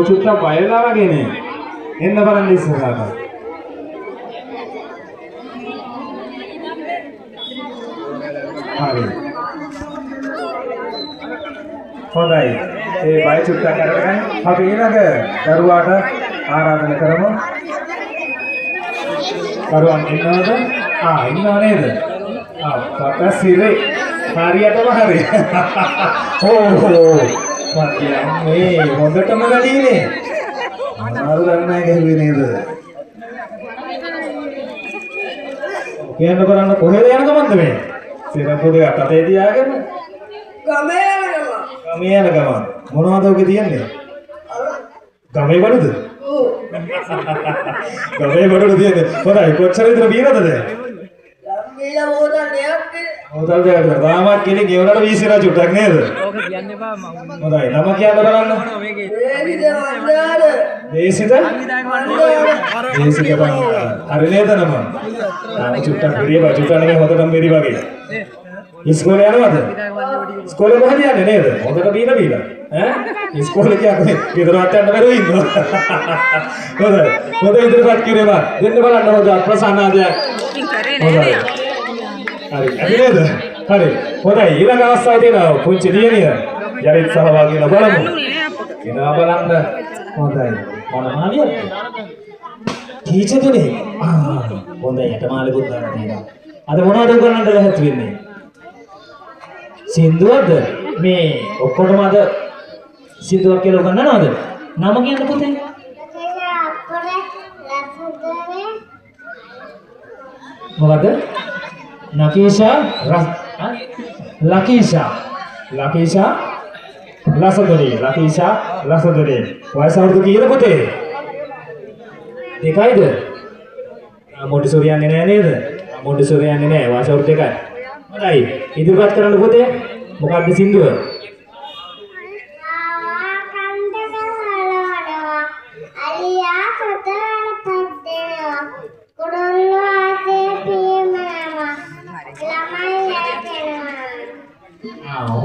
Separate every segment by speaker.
Speaker 1: චුට්ටක් බයලා වගේනේ. එන්න බලන්න ඉස්සරහට. හරි. හොඳයි. ඒ බය චුට්ටක් අරගෙන අපි ඊළඟ දරුවාට ආරාධනා කරමු. දරුවන් ඉන්නවද? ඉන්නව නේද? පපසිරේ හරියටම හරි. මම කියන්නේ හොඳටම ගලීනේ. අමාරු ගන්නයි ගහුවේ නේද? කියන්න බලන්න කොහෙද යන ගමන්ද මේ? සිරපුරේ අතේ තියාගෙන ගමේ යන ගමන්. ගමේ යන ගමන්. මොනවද ඔගේ තියන්නේ? ගමේ බඩුද? ඔව්. ගමේ බඩුද තියන්නේ. හොරයි කොච්චර විතර බීනද දැන්? බීලා මොකටද දෙයක්? හොදල් දෙයක්. රාමත් කෙනෙක් ගෙවලට වීසිලා චුට්ටක් නේද? ඕක කියන්න එපා මම. හොඳයි. නම කියන්න බලන්න. දේශිත දේශිත හරි නේද නම? චුට්ටක් පිළිය චුට්ටක් නෙමෙයි හොදටම මෙරි වගේ. ඉස්කෝලේ යනවද? ඉස්කෝලේ කොහෙද යන්නේ නේද? හොදට බීලා ඈ? ඉස්කෝලේ කියන්නේ ගෙදරට යන්න බැරුව ඉන්නවා. හොඳයි. හොඳ ඉදිරියට කිරේවා. දෙන්න බලන්න හොඳ ප්‍රසන්නාදයක්. හොඳයි. හරි. නේද? හරි. හොඳයි. ඊළඟ අවස්ථාවේ තියෙනවා පුංචි දියණිය. යරිත් සහභාගී වෙන බලමු. එනවා බලන්න. හොඳයි. මොන මාළියක්ද? ටීචර් කෙනෙක්. හොඳයි. යටමාලෙකුත් ගන්න තියෙනවා. අද මොනවද උගන්නන්න ලැහැත් වෙන්නේ? සින්දුවද? මේ ඔක්කොටම අද සින්දුවක් කියලා උගන්නනවද? නම කියන්න පුතේ. මොකද? නකීෂා ලකීෂා ලසදරේ ලකීෂා ලසදරේ වයස අවුරුදු කීයද පුතේ? 2යිද? මොන්ටිසෝරි යන්නේ නැහැ නේද? මොන්ටිසෝරි යන්නේ නැහැ වයස අවුරුදු 2යි. හොඳයි. ඉදිරිපත් කරන්න පුතේ. මොකක්ද සින්දුව?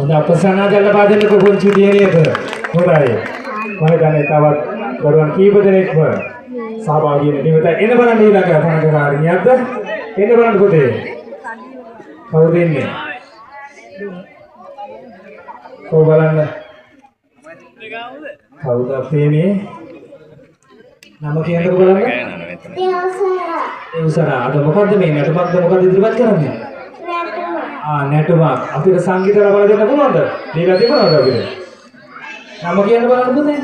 Speaker 1: හොඳ අපසනා කරලා පාදින්න පුංචි දියණියට. හොඳයි. මම හිතන්නේ තවත් දරුවන් කීප දෙනෙක්ම සහභාගී වෙන නිමිත එන්න බලන්න ඊළඟ පණකාරිනියක්ද? එන්න බලන්න පුතේ. කවුද ඉන්නේ? කවුද බලන්න? කවුද අපේ මේ? නම කියන්නකෝ බලන්න. දේවසරා. අද මොකද්ද මේ නටුමක්ද මොකද්ද ඉදිරිපත් කරන්නේ? නැටුමක්. අපිට සංගීත ලබා දෙන්න පුළුවන්ද? දීලා තිබුණාද අපිට? නම කියන්න බලන්න පුතේ.